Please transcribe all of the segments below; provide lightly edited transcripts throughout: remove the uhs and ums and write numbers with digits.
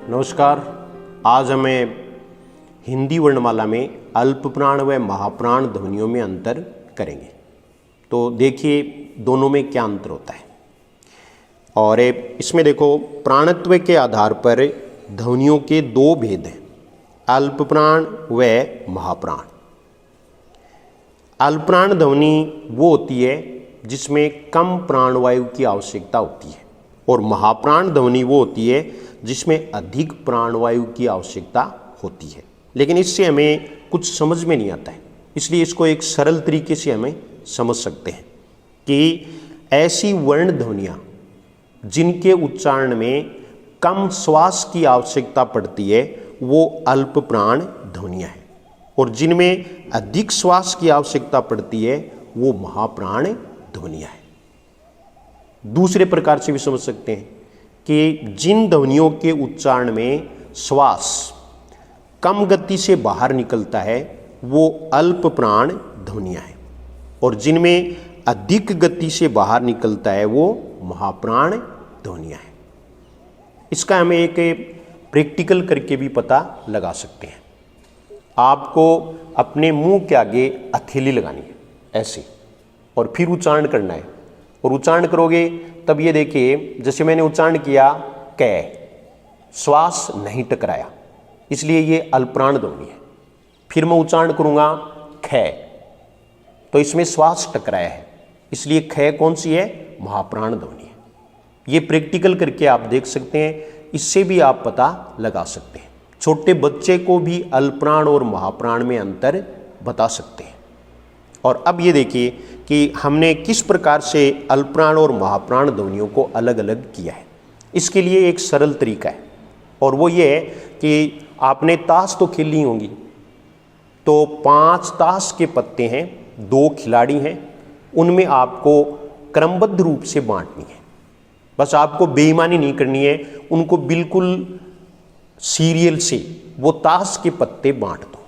नमस्कार। आज हमें हिंदी वर्णमाला में अल्प प्राण व महाप्राण ध्वनियों में अंतर करेंगे। तो देखिए दोनों में क्या अंतर होता है। और इसमें देखो प्राणत्व के आधार पर ध्वनियों के दो भेद हैं, अल्प प्राण व महाप्राण। अल्प प्राण ध्वनि वो होती है जिसमें कम प्राणवायु की आवश्यकता होती है, और महाप्राण ध्वनि वो होती है जिसमें अधिक प्राणवायु की आवश्यकता होती है। लेकिन इससे हमें कुछ समझ में नहीं आता है, इसलिए इसको एक सरल तरीके से हमें समझ सकते हैं कि ऐसी वर्ण ध्वनियाँ जिनके उच्चारण में कम श्वास की आवश्यकता पड़ती है वो अल्प प्राण ध्वनियाँ हैं, और जिनमें अधिक श्वास की आवश्यकता पड़ती है वो महाप्राण ध्वनियाँ हैं। दूसरे प्रकार से भी समझ सकते हैं कि जिन ध्वनियों के उच्चारण में श्वास कम गति से बाहर निकलता है वो अल्प प्राण ध्वनियाँ हैं, और जिनमें अधिक गति से बाहर निकलता है वो महाप्राण ध्वनियाँ हैं। इसका हमें एक प्रैक्टिकल करके भी पता लगा सकते हैं। आपको अपने मुंह के आगे हथेली लगानी है ऐसे, और फिर उच्चारण करना है, और उच्चारण करोगे तब ये देखिए जैसे मैंने उच्चारण किया कै, श्वास नहीं टकराया, इसलिए ये अल्पप्राण ध्वनि है। फिर मैं उच्चारण करूंगा खे, तो इसमें श्वास टकराया है, इसलिए खे कौन सी है? महाप्राण ध्वनि है। ये प्रैक्टिकल करके आप देख सकते हैं, इससे भी आप पता लगा सकते हैं। छोटे बच्चे को भी अल्पप्राण और महाप्राण में अंतर बता सकते हैं। और अब ये देखिए कि हमने किस प्रकार से अल्पप्राण और महाप्राण ध्वनियों को अलग अलग किया है। इसके लिए एक सरल तरीका है, और वो ये है कि आपने ताश तो खेली होंगी, तो 5 ताश के पत्ते हैं, 2 खिलाड़ी हैं, उनमें आपको क्रमबद्ध रूप से बांटनी है। बस आपको बेईमानी नहीं करनी है, उनको बिल्कुल सीरियल से वो ताश के पत्ते बांट दो,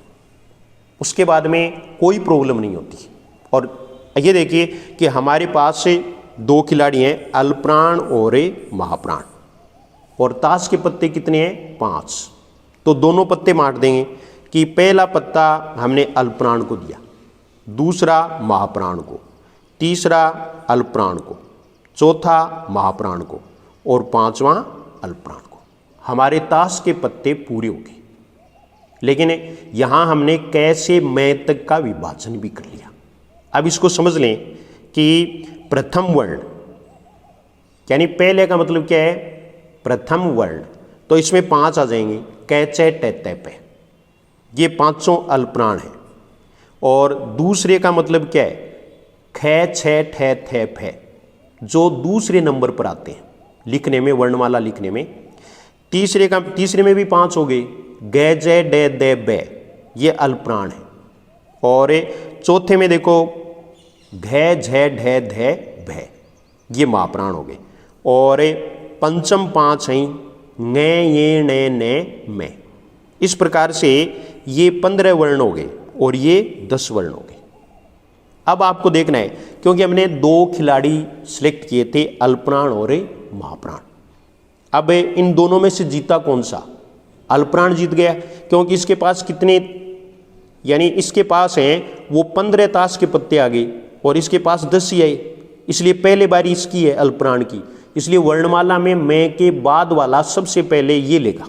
उसके बाद में कोई प्रॉब्लम नहीं होती। और ये देखिए कि हमारे पास से 2 खिलाड़ी हैं, अल्पप्राण और महाप्राण, और ताश के पत्ते कितने हैं? 5। तो दोनों पत्ते बांट देंगे कि पहला पत्ता हमने अल्पप्राण को दिया, दूसरा महाप्राण को, तीसरा अल्पप्राण को, चौथा महाप्राण को, और 5वां अल्पप्राण को। हमारे ताश के पत्ते पूरे हो गए। लेकिन यहाँ हमने कैसे मैं तक का विभाजन भी कर लिया। अब इसको समझ लें कि प्रथम वर्ण यानी पहले का मतलब क्या है? प्रथम वर्ण, तो इसमें 5 आ जाएंगे, कै चे टे ते पे, ये 5 अल्पप्राण हैं। और दूसरे का मतलब क्या है? खे छे ठे थे फे, जो दूसरे नंबर पर आते हैं लिखने में, वर्णमाला लिखने में। तीसरे में भी 5 हो गए, गे जे डे दे बे, ये अल्पप्राण है। और चौथे में देखो घे झे ढे धे भे, ये महाप्राण हो गए। और पंचम 5 हैं, ने ये ने ने में। इस प्रकार से ये 15 वर्ण हो गए, और ये 10 वर्ण हो गए। अब आपको देखना है, क्योंकि हमने 2 खिलाड़ी सिलेक्ट किए थे, अल्पप्राण और महाप्राण। अब इन दोनों में से जीता कौन सा? अल्पप्राण जीत गया, क्योंकि इसके पास कितने, यानी इसके पास हैं वो 15 ताश के पत्ते आ गए, और इसके पास 10 ही आए, इसलिए पहले बारी इसकी है अल्पप्राण की। इसलिए वर्णमाला में मैं के बाद वाला सबसे पहले ये लेगा,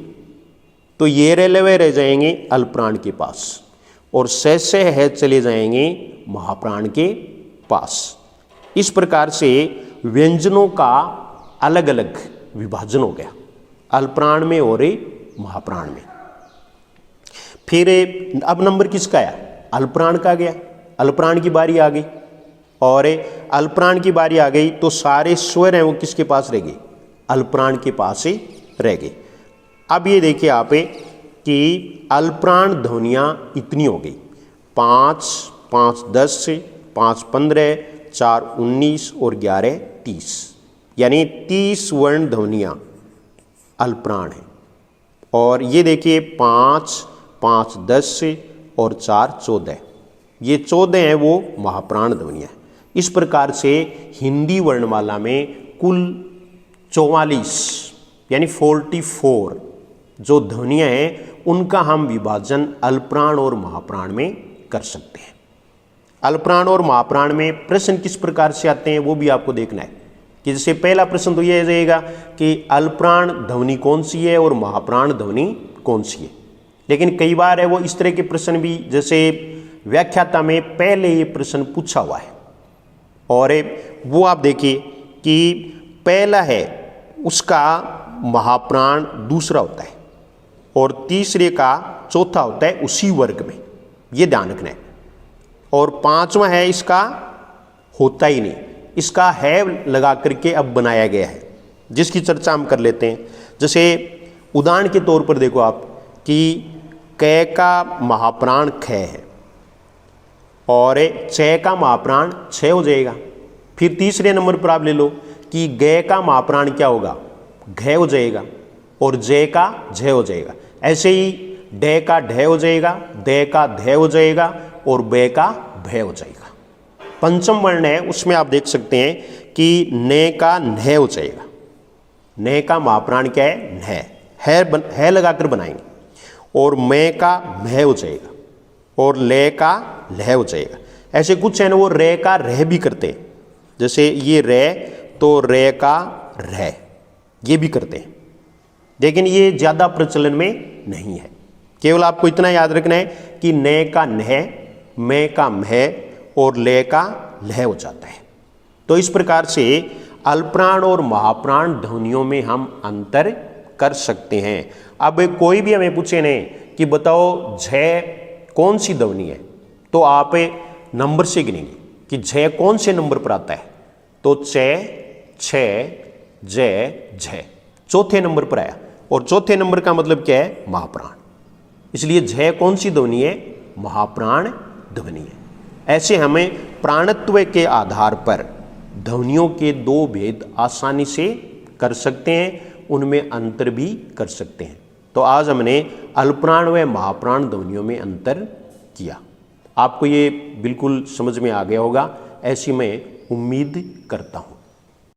तो ये रेलवे रह जाएंगे अल्पप्राण के पास, और से है चले जाएंगे महाप्राण के पास। इस प्रकार से व्यंजनों का अलग अलग विभाजन हो गया, अल्पप्राण में और महाप्राण में। फिर अब नंबर किसका आया? अल्पप्राण का गया, अल्पप्राण की बारी आ गई। और अल्पप्राण की बारी आ गई तो सारे स्वर हैं वो किसके पास रह गए? अल्पप्राण के पास ही रह गए। अब ये देखिए आप कि अल्पप्राण ध्वनियाँ इतनी हो गई, 5, 5 10, 5 15, 4 19 और 11 30, यानी 30 वर्ण ध्वनियाँ अल्पप्राण हैं। और ये देखिए 5, 5 10 और 4 14, ये 14 हैं वो महाप्राण ध्वनियाँ। इस प्रकार से हिंदी वर्णमाला में कुल 44 यानी 44 जो ध्वनियाँ हैं उनका हम विभाजन अल्पप्राण और महाप्राण में कर सकते हैं। अल्पप्राण और महाप्राण में प्रश्न किस प्रकार से आते हैं वो भी आपको देखना है कि जैसे पहला प्रश्न तो यह रहेगा कि अल्पप्राण ध्वनि कौन सी है और महाप्राण ध्वनि कौन सी है। लेकिन कई बार है वो इस तरह के प्रश्न भी, जैसे व्याख्याता में पहले ये प्रश्न पूछा हुआ है और वो आप देखिए कि पहला है उसका महाप्राण दूसरा होता है और तीसरे का चौथा होता है उसी वर्ग में, ये ध्यान रखना है। और पांचवा है इसका होता ही नहीं, इसका है लगा करके अब बनाया गया है, जिसकी चर्चा हम कर लेते हैं। जैसे उदाहरण के तौर पर देखो आप कि क का महाप्राण ख है और च का महाप्राण छ हो जाएगा। फिर तीसरे नंबर पर आप ले लो कि ग का महाप्राण क्या होगा, घ हो जाएगा और ज का झ हो जाएगा। ऐसे ही ड का ढ हो जाएगा, द का ध हो जाएगा और ब का भ हो जाएगा। पंचम वर्ण है उसमें आप देख सकते हैं कि न का न हो जाएगा। न का महाप्राण क्या है, न है लगाकर बनाएंगे और मैं का मह हो जाएगा और ले का लह हो जाएगा। ऐसे कुछ है ना वो रे का रह भी करते हैं, जैसे ये रे तो रे का रह ये भी करते हैं, लेकिन ये ज़्यादा प्रचलन में नहीं है। केवल आपको इतना याद रखना है कि न का नह, मैं का मह और ले का लह हो जाता है। तो इस प्रकार से अल्पप्राण और महाप्राण ध्वनियों में हम अंतर कर सकते हैं। अब कोई भी हमें पूछे नहीं कि बताओ झ कौन सी ध्वनि है, तो आप नंबर से गिनेंगे कि झ कौन से नंबर पर आता है, तो च, छ, ज, झ चौथे नंबर पर आया और चौथे नंबर का मतलब क्या है, महाप्राण। इसलिए झ कौन सी ध्वनि है, महाप्राण ध्वनि है। ऐसे हमें प्राणत्व के आधार पर ध्वनियों के दो भेद आसानी से कर सकते हैं, उनमें अंतर भी कर सकते हैं। तो आज हमने अल्पप्राण व महाप्राण ध्वनियों में अंतर किया। आपको ये बिल्कुल समझ में आ गया होगा, ऐसी मैं उम्मीद करता हूँ।